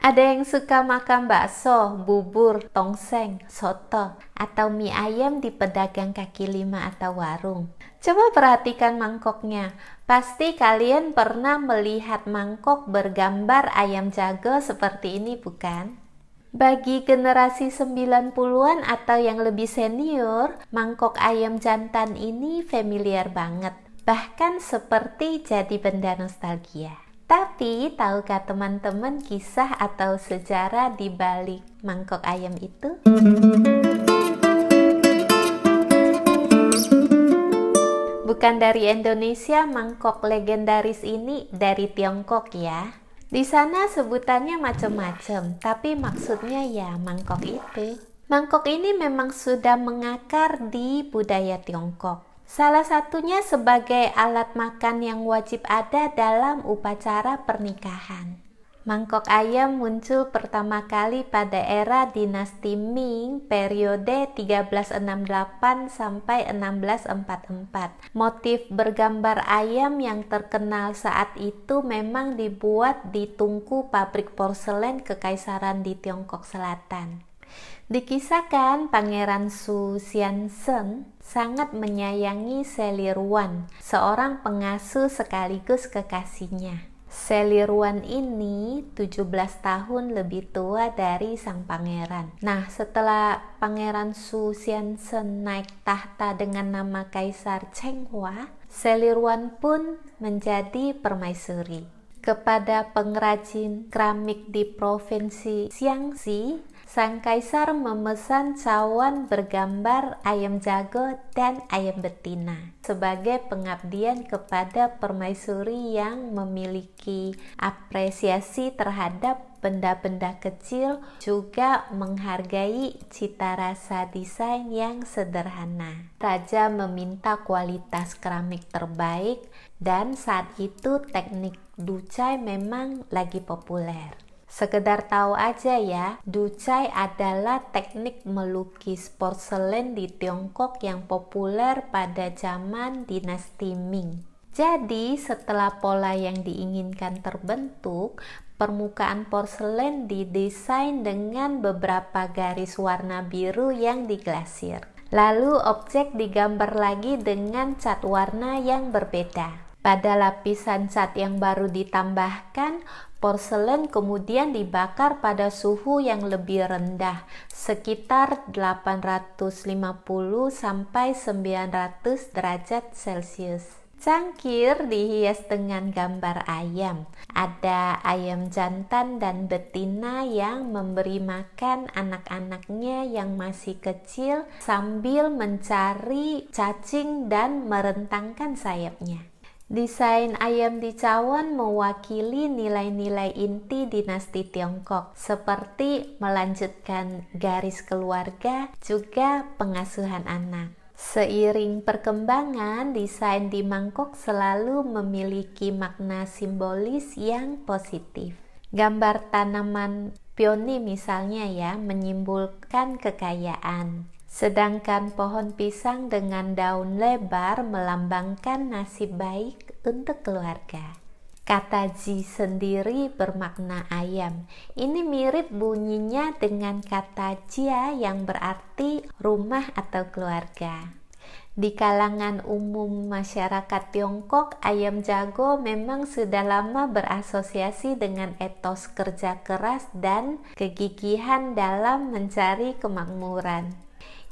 Ada yang suka makan bakso, bubur, tongseng, soto, atau mie ayam di pedagang kaki lima atau warung. Coba perhatikan mangkoknya. Pasti kalian pernah melihat mangkok bergambar ayam jago seperti ini, bukan? Bagi generasi 90-an atau yang lebih senior, mangkok ayam jantan ini familiar banget. Bahkan seperti jadi benda nostalgia. Tapi, tahukah teman-teman kisah atau sejarah di balik mangkok ayam itu? Bukan dari Indonesia, mangkok legendaris ini dari Tiongkok ya. Di sana sebutannya macam-macam, tapi maksudnya ya mangkok itu. Mangkok ini memang sudah mengakar di budaya Tiongkok. Salah satunya sebagai alat makan yang wajib ada dalam upacara pernikahan. Mangkok ayam muncul pertama kali pada era dinasti Ming periode 1368 sampai 1644. Motif bergambar ayam yang terkenal saat itu memang dibuat di tungku pabrik porselen kekaisaran di Tiongkok Selatan. Dikisahkan Pangeran Su Xianzhen sangat menyayangi Seliruan, seorang pengasuh sekaligus kekasihnya. Seliruan ini 17 tahun lebih tua dari sang pangeran. Nah, setelah Pangeran Su Xianzhen naik tahta dengan nama Kaisar Cheng Hua, Seliruan pun menjadi permaisuri. Kepada pengrajin keramik di provinsi Jiangxi, sang kaisar memesan cawan bergambar ayam jago dan ayam betina sebagai pengabdian kepada permaisuri yang memiliki apresiasi terhadap benda-benda kecil, juga menghargai cita rasa desain yang sederhana. Raja meminta kualitas keramik terbaik dan saat itu teknik ducai memang lagi populer. Sekedar tahu aja ya, ducai adalah teknik melukis porselen di Tiongkok yang populer pada zaman dinasti Ming. Jadi, setelah pola yang diinginkan terbentuk, permukaan porselen didesain dengan beberapa garis warna biru yang diglasir. Lalu objek digambar lagi dengan cat warna yang berbeda. Pada lapisan cat yang baru ditambahkan, porselen kemudian dibakar pada suhu yang lebih rendah, sekitar 850 sampai 900 derajat Celcius. Cangkir dihias dengan gambar ayam. Ada ayam jantan dan betina yang memberi makan anak-anaknya yang masih kecil sambil mencari cacing dan merentangkan sayapnya. Desain ayam di cawan mewakili nilai-nilai inti dinasti Tiongkok, seperti melanjutkan garis keluarga, juga pengasuhan anak. Seiring perkembangan, desain di mangkok selalu memiliki makna simbolis yang positif. Gambar tanaman peony misalnya ya, menyimbolkan kekayaan. Sedangkan pohon pisang dengan daun lebar melambangkan nasib baik untuk keluarga. Kata ji sendiri bermakna ayam. Ini mirip bunyinya dengan kata jia yang berarti rumah atau keluarga. Di kalangan umum masyarakat Tiongkok, ayam jago memang sudah lama berasosiasi dengan etos kerja keras dan kegigihan dalam mencari kemakmuran.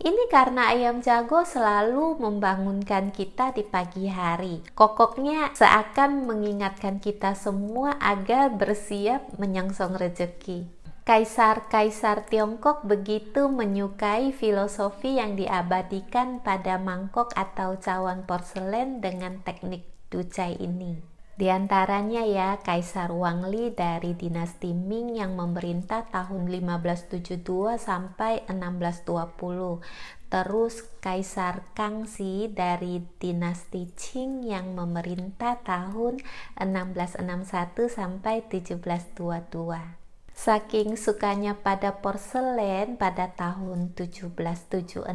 Ini karena ayam jago selalu membangunkan kita di pagi hari. Kokoknya seakan mengingatkan kita semua agar bersiap menyongsong rezeki. Kaisar-kaisar Tiongkok begitu menyukai filosofi yang diabadikan pada mangkok atau cawan porselen dengan teknik ducai ini. Di antaranya ya, Kaisar Wangli dari dinasti Ming yang memerintah tahun 1572 sampai 1620. Terus Kaisar Kangxi dari dinasti Qing yang memerintah tahun 1661 sampai 1722. Saking sukanya pada porselen, pada tahun 1776,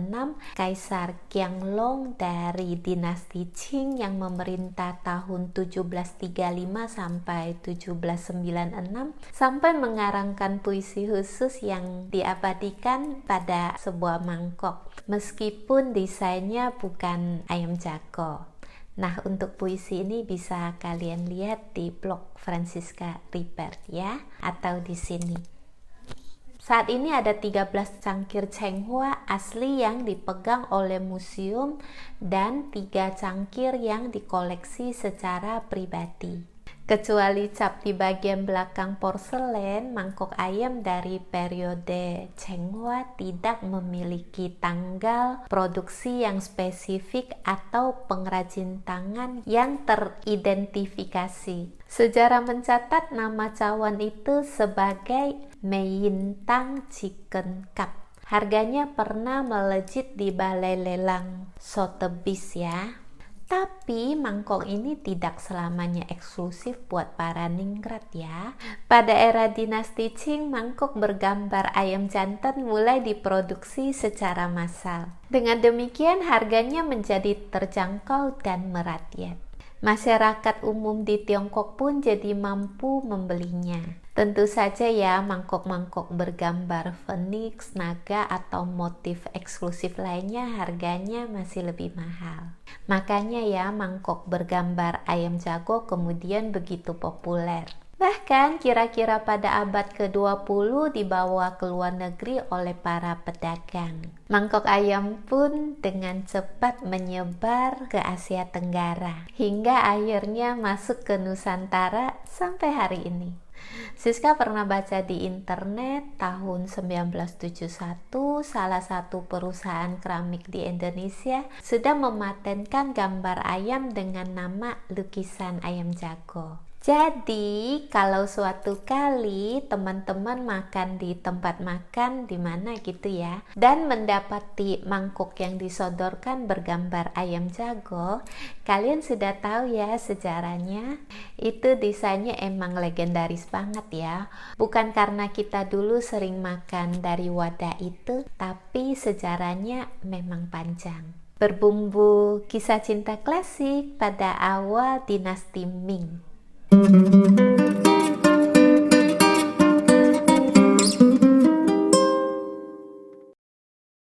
Kaisar Qianlong dari dinasti Qing yang memerintah tahun 1735 sampai 1796 sampai mengarangkan puisi khusus yang diabadikan pada sebuah mangkok, meskipun desainnya bukan ayam jago. Nah, untuk puisi ini bisa kalian lihat di blog Francisca Ribert ya, atau di sini. Saat ini ada 13 cangkir Chenghua asli yang dipegang oleh museum dan 3 cangkir yang dikoleksi secara pribadi. Kecuali cap di bagian belakang porselen, mangkok ayam dari periode Chenghua tidak memiliki tanggal produksi yang spesifik atau pengrajin tangan yang teridentifikasi. Sejarah mencatat nama cawan itu sebagai Meiyintang Chicken Cup. Harganya pernah melejit di balai lelang Sotheby's ya. Tapi mangkok ini tidak selamanya eksklusif buat para ningrat ya. Pada era dinasti Qing, mangkok bergambar ayam jantan mulai diproduksi secara massal. Dengan demikian harganya menjadi terjangkau dan merakyat. Masyarakat umum di Tiongkok pun jadi mampu membelinya. Tentu saja ya, mangkok-mangkok bergambar phoenix, naga, atau motif eksklusif lainnya harganya masih lebih mahal. Makanya ya, mangkok bergambar ayam jago kemudian begitu populer. Bahkan kira-kira pada abad ke-20 dibawa ke luar negeri oleh para pedagang. Mangkok ayam pun dengan cepat menyebar ke Asia Tenggara, hingga akhirnya masuk ke Nusantara sampai hari ini. Siska pernah baca di internet tahun 1971 salah satu perusahaan keramik di Indonesia sudah mematenkan gambar ayam dengan nama lukisan ayam jago. Jadi kalau suatu kali teman-teman makan di tempat makan di mana gitu ya, dan mendapati mangkuk yang disodorkan bergambar ayam jago, kalian sudah tahu ya sejarahnya. Itu desainnya emang legendaris banget ya. Bukan karena kita dulu sering makan dari wadah itu, tapi sejarahnya memang panjang. Berbumbu kisah cinta klasik pada awal dinasti Ming.